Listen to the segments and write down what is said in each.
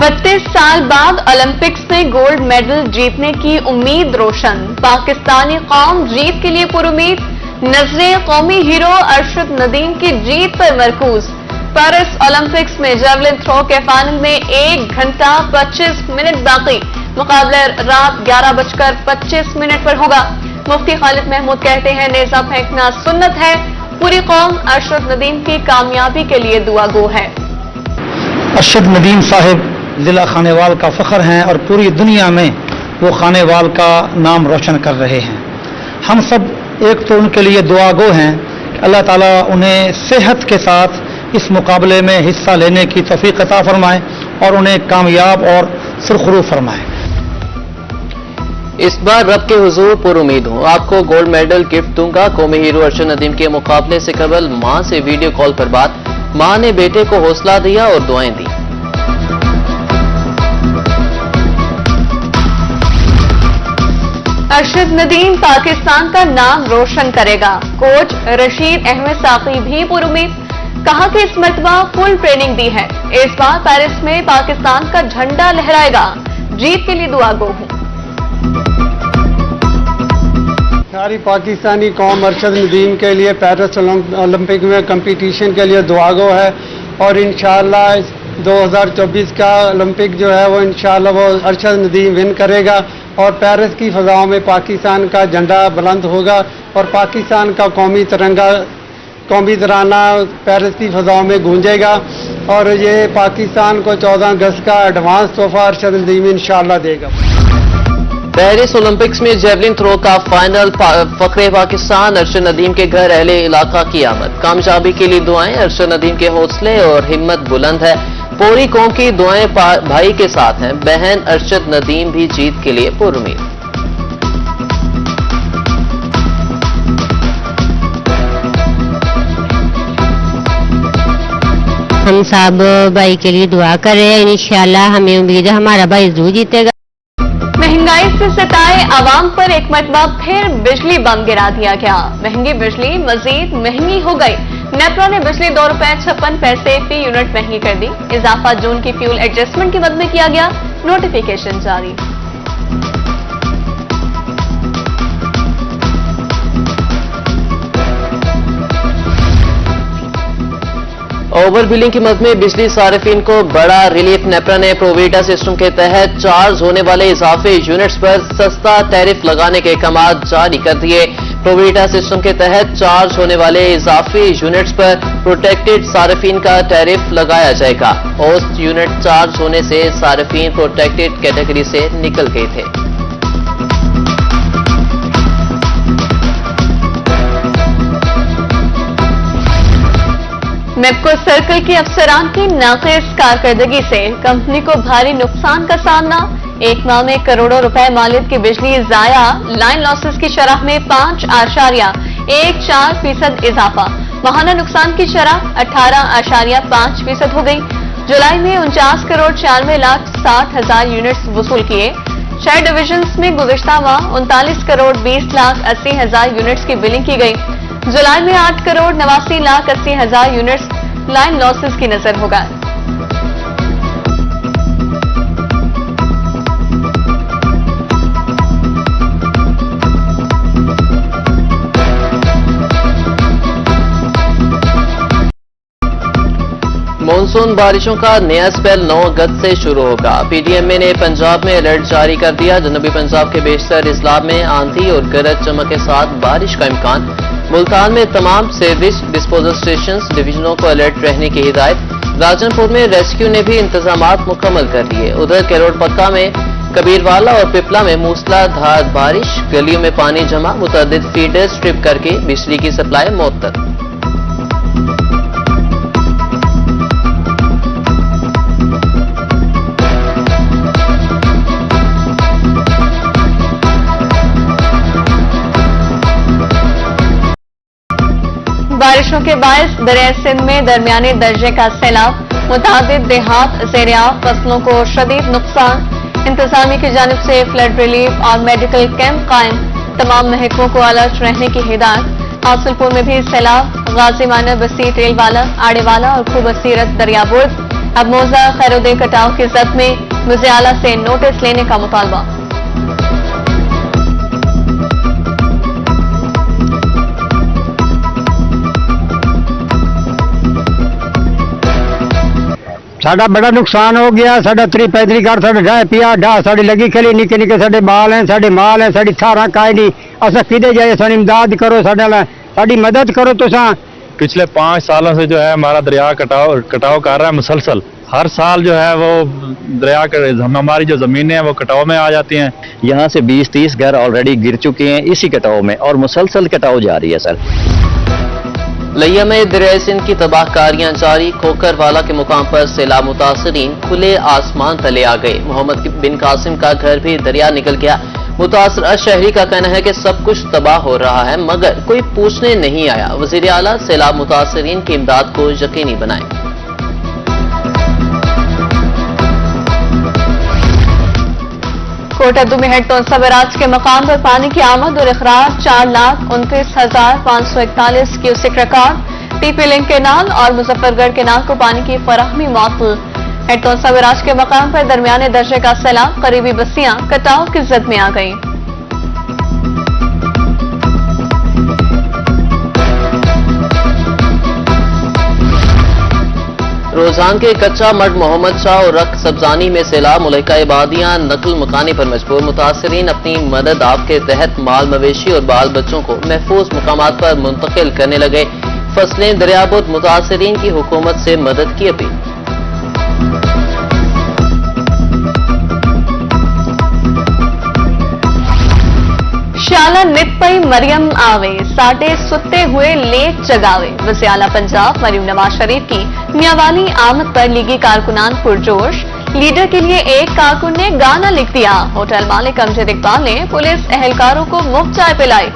32 साल बाद ओलंपिक्स में गोल्ड मेडल जीतने की उम्मीद रोशन। पाकिस्तानी कौम जीत के लिए पुरुमीद। नजरें कौमी हीरो अरशद नदीम की जीत पर मरकूज। पेरिस ओलंपिक्स में जेवलिन थ्रो के फाइनल में 1 घंटा 25 मिनट बाकी। मुकाबला रात 11:25 पर होगा। मुफ्ती खालिद महमूद कहते हैं, नेजा फेंकना सुन्नत है। पूरी कौम अरशद नदीम की कामयाबी के लिए दुआ गो है। अरशद नदीम साहिब जिला खानेवाल का फख्र हैं और पूरी दुनिया में वो खानेवाल का नाम रोशन कर रहे हैं। हम सब एक तो उनके लिए दुआ गो हैं कि अल्लाह ताला उन्हें सेहत के साथ इस मुकाबले में हिस्सा लेने की तौफीक अता फरमाए और उन्हें कामयाब और सुरखरू फरमाए। इस बार रब के हुजूर पुरुमीद हूँ, आपको गोल्ड मेडल गिफ्ट दूंगा। कौमी हीरो अरशद नदीम के मुकाबले से कबल मां से वीडियो कॉल पर बात। मां ने बेटे को हौसला दिया और दुआएं दी। अरशद नदीम पाकिस्तान का नाम रोशन करेगा। कोच रशीद अहमद साकी भी पुरुमीद। कहा कि इस मरतबा फुल ट्रेनिंग दी है। इस बार पेरिस में पाकिस्तान का झंडा लहराएगा। जीत के लिए दुआ गो हूं। सारी पाकिस्तानी कौम अरशद नदीम के लिए पेरिस ओलंपिक में कंपटीशन के लिए दुआ गो है और इंशाअल्लाह 2024 का ओलंपिक जो है वो इंशाअल्लाह वो अरशद नदीम विन करेगा और पेरिस की फजाओं में पाकिस्तान का झंडा बुलंद होगा और पाकिस्तान का कौमी तराना पेरिस की फजाओं में गूंजेगा और ये पाकिस्तान को 14 अगस्त का एडवांस तोहफा अरशद नदीम इंशाअल्लाह देगा। पेरिस ओलंपिक्स में जेवलिन थ्रो का फाइनल। फखरे पाकिस्तान अरशद नदीम के घर अहले इलाका की आमद। कामयाबी के लिए दुआएं। अरशद नदीम के हौसले और हिम्मत बुलंद है। पूरी कौम की दुआएं भाई के साथ हैं। बहन अरशद नदीम भी जीत के लिए पुरुमीद। हम सब भाई के लिए दुआ कर रहे हैं। इंशाल्लाह हमें उम्मीद है हमारा भाई जरूर जीतेगा। महंगाई से सताए आवाम पर एक मरतबा फिर बिजली बम गिरा दिया गया। महंगी बिजली मजीद महंगी हो गई। नेपरा ने बिजली ₹2.56 फी यूनिट महंगी कर दी। इजाफा जून की फ्यूल एडजस्टमेंट की मद में किया गया। नोटिफिकेशन जारी। ओवर बिलिंग की मद में बिजली सार्फिन को बड़ा रिलीफ। नेपरा ने प्रोविटा सिस्टम के तहत चार्ज होने वाले इजाफी यूनिट्स पर सस्ता टैरिफ लगाने के अहकाम जारी कर दिए। प्रोविटा सिस्टम के तहत चार्ज होने वाले इजाफी यूनिट्स पर प्रोटेक्टेड सार्फिन का टैरिफ लगाया जाएगा। होस्ट यूनिट चार्ज होने से सार्फिन प्रोटेक्टेड कैटेगरी से निकल गए थे। नेपको सर्कल के अफसरान की नाक़िस कारकर्दगी से कंपनी को भारी नुकसान का सामना। एक माह में करोड़ों रुपए मालियत की बिजली जाया। लाइन लॉसेस की शरह में 5.14% इजाफा। माहाना नुकसान की शरह 18.5% हो गई। जुलाई में 49,94,60,000 यूनिट्स वसूल किए। 6 डिविजन्स में गुज़िश्ता माह 39,20,80,000 यूनिट्स की बिलिंग की गई। जुलाई में 8,89,80,000 यूनिट्स लाइन लॉसेस की नजर होगा। मानसून बारिशों का नया स्पेल 9 अगस्त से शुरू होगा। पीडीएमए ने पंजाब में अलर्ट जारी कर दिया। जनूबी पंजाब के बेशतर इजलाब में आंधी और गरज चमक के साथ बारिश का इम्कान। मुल्तान में तमाम सीवरेज डिस्पोजल स्टेशन डिवीजनों को अलर्ट रहने की हिदायत। राजनपुर में रेस्क्यू ने भी इंतजामात मुकम्मल कर लिए। उधर केरोड़ पक्का में कबीरवाला और पिपला में मूसलाधार बारिश। गलियों में पानी जमा। मुतअद्दिद फीडर्स ट्रिप करके बिजली की सप्लाई मुअत्तल। बारिशों के बायस दरिया सिंध में दरमियाने दर्जे का सैलाब। मुतादिद देहात ज़ेर-ए-आब फसलों को शदीद नुकसान। इंतजामिया की जानिब से फ्लड रिलीफ और मेडिकल कैंप कायम। तमाम महकमों को अलर्ट रहने की हिदायत। हासिलपुर में भी सैलाब। गाजी मानव बसी टेलवाला, आड़ेवाला और खूबसीरत दरिया बुर्ज। अब मौजा खैरुद्दीन कटाव की जद में वज़ीर आला से नोटिस लेने का मुतालबा। साडा बड़ा नुकसान हो गया। साडा 3-35 घर साडा ढाह पिया ढाह साड़ी लगी खली निके निके साडे बाल हैं साडे माल हैं साड़ी थारा काई नहीं असा किदे जाए साडी इमदाद करो साडी मदद करो तुसा। पिछले 5 सालों से जो है हमारा दरिया कटाव कर रहा है मुसलसल। हर साल जो है वो दरिया हमारी जो जमीनें हैं वो कटाव में आ जाती हैं। यहाँ से 20-30 घर ऑलरेडी गिर चुके हैं इसी कटाव में और मुसलसल कटाव जारी है सर। लिया में दरिया सिंध की तबाहकारियां जारी। खोकरवाला के मुकाम पर सैलाब मुतासरीन खुले आसमान तले आ गए। मोहम्मद बिन कासिम का घर भी दरिया निकल गया। मुतासरा शहरी का कहना है कि सब कुछ तबाह हो रहा है मगर कोई पूछने नहीं आया। वज़ीर आला सैलाब मुतासरीन की इमदाद को यकीनी बनाए। कोटद्दू में हेड तोंसा बैराज के मकाम पर पानी की आमद और अखराज 4,29,541 cusec record. TP link canal और मुजफ्फरगढ़ केनाल को पानी की फराहमी मअतूल। हेड तोंसा बैराज के मकाम पर दरमियाने दर्जे का सैलाब करीबी बस्तियां कटाव की जद में आ गई। रोजान के कच्चा मठ मोहम्मद शाह और रख सब्जानी में सैलाब। मुल्का इबादियां नकल मकानी पर मजबूर। मुतासरीन अपनी मदद आप के तहत माल मवेशी और बाल बच्चों को महफूज मकामात पर मुंतकिल करने लगे। फसलें दरियाबुद। मुतासरीन की हुकूमत से मदद की अपील। शाला नित पई मरियम आवे साडे सुते हुए लेट जगावे। वज़ीर आला पंजाब मरियम नवाज शरीफ की मियांवाली आमद पर लीगी कारकुनान पुरजोश। लीडर के लिए एक कारकुन ने गाना लिख दिया। होटल मालिक अमजद इकबाल ने पुलिस एहलकारों को मुफ्त चाय पिलाई।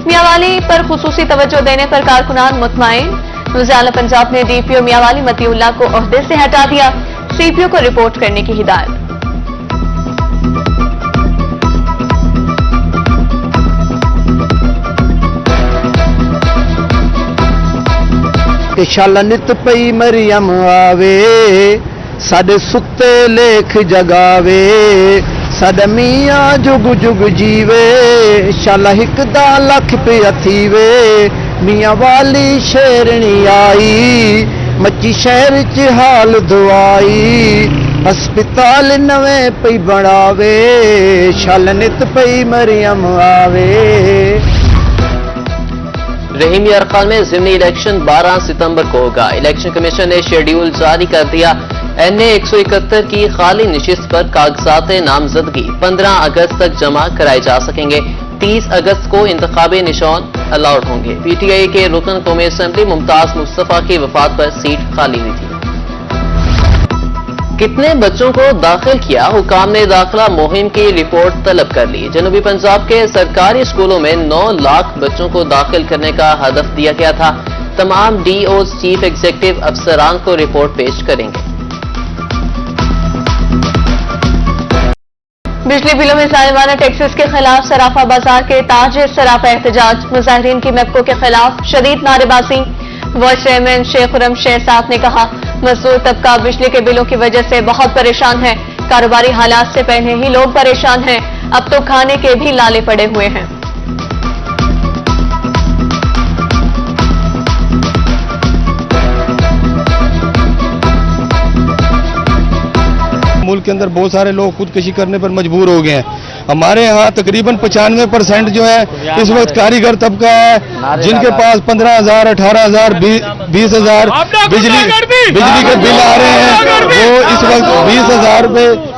मियांवाली पर खुसूसी तवज्जो देने पर कारकुनान मुतमईन। वज़ीर आला पंजाब ने डीपीओ मियांवाली मतीउल्लाह को ओहदे से हटा दिया। सीपीओ को रिपोर्ट करने की हिदायत। शाला नित पई मरियम आवे साडे सुते लेख जगावे साडा मियां जुग जुग जीवे शाला हिक दा लख पिया थीवे मियां वाली शेरनी आई मची शहर च हाल दुआई हस्पताल नवें पई बनावे शाला नित पई मरियम आवे। रहीमी अरकान में ज़िमनी इलेक्शन 12 सितंबर को होगा। इलेक्शन कमीशन ने शेड्यूल जारी कर दिया। NA 171 की खाली नशिस्त पर कागजात नामजदगी 15 अगस्त तक जमा कराए जा सकेंगे। 30 अगस्त को इंतखाबी निशान अलाउट होंगे। PTI के रुकन कौमी असम्बली मुमताज मुस्तफा की वफात पर सीट खाली हुई थी। कितने बच्चों को दाखिल किया? हुकाम ने दाखिला मुहिम की रिपोर्ट तलब कर ली। जनूबी पंजाब के सरकारी स्कूलों में 9 लाख बच्चों को दाखिल करने का हदफ दिया गया था। तमाम DOs चीफ एग्जीक्यूटिव अफसरान को रिपोर्ट पेश करेंगे। बिजली बिलों में जालिमाना टैक्सेस के खिलाफ सराफा बाजार के ताजे सराफा एहतजाज। मुजाहिरीन की मैप्को के खिलाफ शदीद नारेबाजी। वाइस चेयरमैन शेख खुरम शेरसाद ने कहा मजदूर तबका बिजली के बिलों की वजह से बहुत परेशान है। कारोबारी हालात से पहले ही लोग परेशान हैं, अब तो खाने के भी लाले पड़े हुए हैं। मुल्क के अंदर बहुत सारे लोग खुदकशी करने पर मजबूर हो गए हैं। हमारे यहाँ तकरीबन 95% जो है इस वक्त कारीगर तबका है जिनके पास 15,000, 18,000, 20,000 बिजली के बिल आ रहे हैं। वो इस वक्त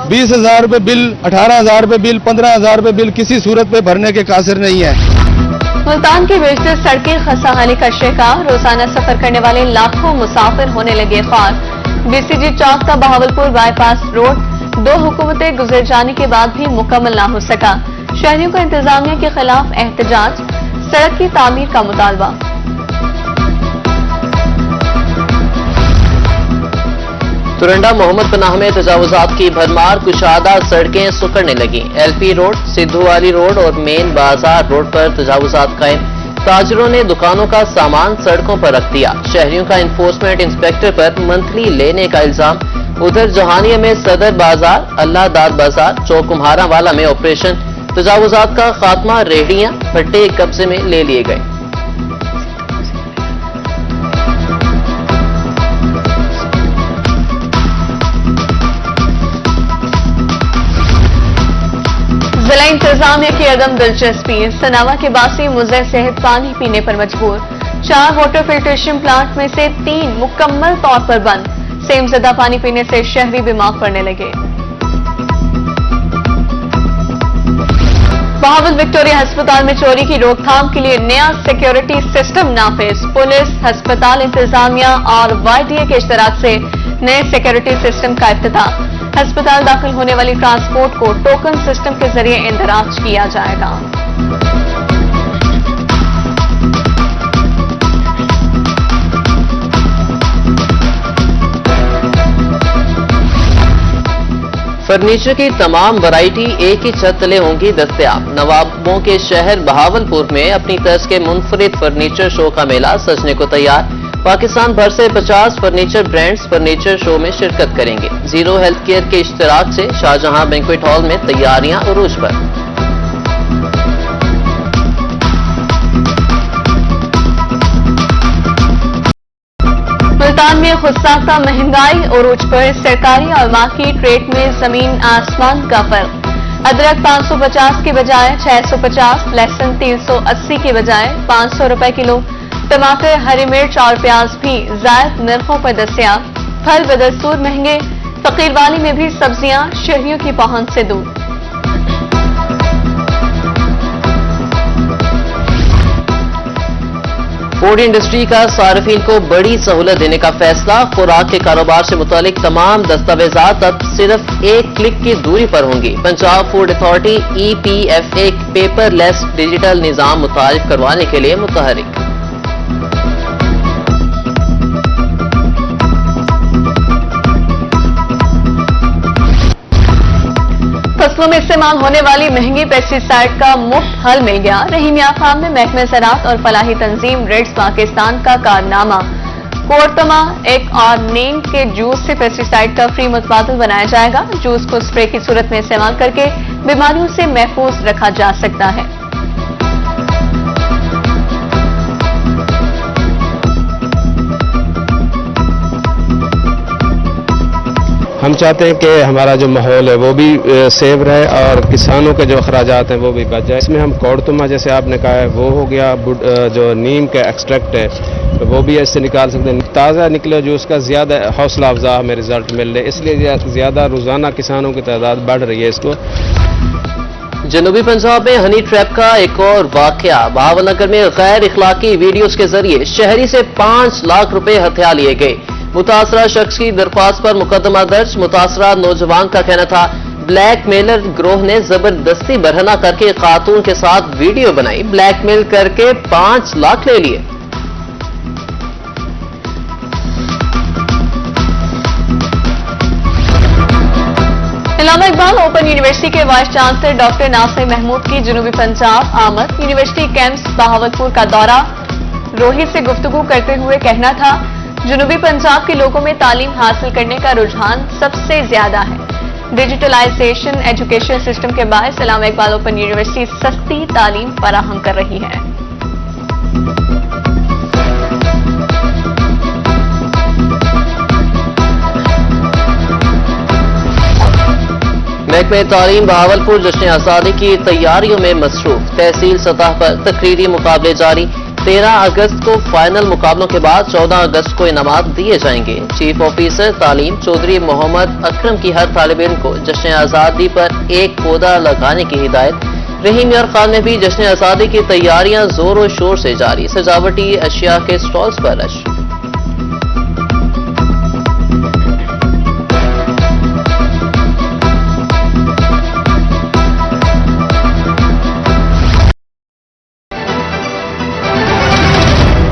20,000 रुपए बिल, 18,000 रुपए बिल, 15,000 रुपए बिल किसी सूरत पे भरने के कासिर नहीं है। मुल्तान की बेशतर सड़कें खस्ताहाली का शिकार। रोजाना सफर करने वाले लाखों मुसाफिर होने लगे ख्वार। BCG चौक का बहावलपुर बाईपास रोड 2 हुकूमतें गुजर जाने के बाद भी मुकम्मल ना हो सका। शहरियों का इंतजामिया के खिलाफ एहतजाज। सड़क की तामीर का मुतालबा। तुरंडा मोहम्मद पनाह में तजावुजात की भरमार। कुशादा सड़कें सुकड़ने लगी। LP रोड, सिद्धूवाली रोड और मेन बाजार रोड पर तजावुजात कायम। ताजरों ने दुकानों का सामान सड़कों पर रख दिया। शहरियों का इन्फोर्समेंट इंस्पेक्टर पर मंथली लेने का इल्जाम। उधर जहानिया में सदर बाजार, अल्लाह दाद बाजार, चौकुम्हारा वाला में ऑपरेशन तजावुजात का खात्मा, रेहड़ियां भट्टे कब्जे में ले लिए गए। जिला इंतजामिया की अदम दिलचस्पी, सनावा के बासी मुजर सेहत पानी पीने पर मजबूर। 4 वाटर फिल्ट्रेशन प्लांट में से 3 मुकम्मल तौर पर बंद। सेमजदा पानी पीने से शहरी बीमार पड़ने लगे। बहावल विक्टोरिया अस्पताल में चोरी की रोकथाम के लिए नया सिक्योरिटी सिस्टम नाफिज। पुलिस, अस्पताल इंतजामिया और वाईडीए के इश्तराक से नए सिक्योरिटी सिस्टम का इफ्तिताह। अस्पताल दाखिल होने वाली ट्रांसपोर्ट को टोकन सिस्टम के जरिए इंदराज किया जाएगा। फर्नीचर की तमाम वैरायटी एक ही छत तले होंगी दस्तयाब। नवाबों के शहर बहावलपुर में अपनी तर्ज के मुनफरिद फर्नीचर शो का मेला सजने को तैयार। पाकिस्तान भर से 50 फर्नीचर ब्रांड्स फर्नीचर शो में शिरकत करेंगे। जीरो हेल्थ केयर के इश्तराक से शाहजहां बैंक्वेट हॉल में तैयारियां उरूज पर। मुल्तान में खुदसाख्ता महंगाई उरूज पर। सरकारी और मार्केट रेट में जमीन आसमान का फर्क। अदरक 550 के बजाय 650, लहसुन 380 के बजाय 500 रुपए किलो। टमाटर, हरी मिर्च और प्याज भी जायद नरखों पर दस्तयाब। फल बदस्तूर महंगे। फकीरवाली में भी सब्जियां शहरियों की पहुंच से दूर। फूड इंडस्ट्री का सार्फिन को बड़ी सहूलत देने का फैसला। खुराक के कारोबार से मुतालिक तमाम दस्तावेजात अब सिर्फ एक क्लिक की दूरी पर होंगी। Punjab food authority EPFA paperless digital निजाम मुतारिफ करवाने के लिए मुतहरिक। फसलों में इस्तेमाल होने वाली महंगी पेस्टिसाइड का मुफ्त हल मिल गया। रहीम यार खान में महकमे ज़राअत और फलाही तंजीम रेड्स पाकिस्तान का कारनामा। कोरतमा एक और नीम के जूस से पेस्टिसाइड का फ्री मुतबादिल बनाया जाएगा। जूस को स्प्रे की सूरत में इस्तेमाल करके बीमारियों से महफूज रखा जा सकता है। हम चाहते हैं कि हमारा जो माहौल है वो भी सेफ रहे और किसानों के जो अखराजात हैं वो भी बच जाए। इसमें हम कोड़तुमा जैसे आपने कहा है वो हो गया, जो नीम का एक्सट्रैक्ट है तो वो भी इससे निकाल सकते हैं। ताज़ा निकले जो उसका ज़्यादा हौसला अफजा हमें रिजल्ट मिल रहे, इसलिए ज़्यादा रोज़ाना किसानों की तादाद बढ़ रही है। इसको जनूबी पंजाब में हनी ट्रैप का एक और वाकया। बहावलनगर में गैर इखलाकी वीडियोज के जरिए शहरी से 5 लाख रुपए हथिया लिए गए। मुतासरा शख्स की दरख्वास्त पर मुकदमा दर्ज। मुतासरा नौजवान का कहना था ब्लैकमेलर गिरोह ने जबरदस्ती बरहना करके खातून के साथ वीडियो बनाई, ब्लैकमेल करके 5 लाख ले लिए। अल्लामा इकबाल ओपन यूनिवर्सिटी के vice chancellor doctor Nasir Mahmood की जनूबी पंजाब आमद। यूनिवर्सिटी कैंप्स बहावलपुर का दौरा। रोहित से गुफ्तगू करते हुए कहना था जनूबी पंजाब के लोगों में तालीम हासिल करने का रुझान सबसे ज्यादा है। डिजिटलाइजेशन एजुकेशन सिस्टम के बायस अल्लामा इकबाल ओपन यूनिवर्सिटी सस्ती तालीम फराहम कर रही है। महकमे तालीम बहावलपुर जश्न आज़ादी की तैयारियों में मसरूफ। तहसील सतह पर तकरीरी मुकाबले जारी। 13 अगस्त को फाइनल मुकाबलों के बाद 14 अगस्त को इनामात दिए जाएंगे। चीफ ऑफिसर तालीम चौधरी मोहम्मद अकरम की हर तालिब इल्म को जश्न आज़ादी पर एक पौधा लगाने की हिदायत। रहीम यार खान में भी जश्न आज़ादी की तैयारियां जोरों शोर से जारी। सजावटी अशिया के स्टॉल्स पर रश।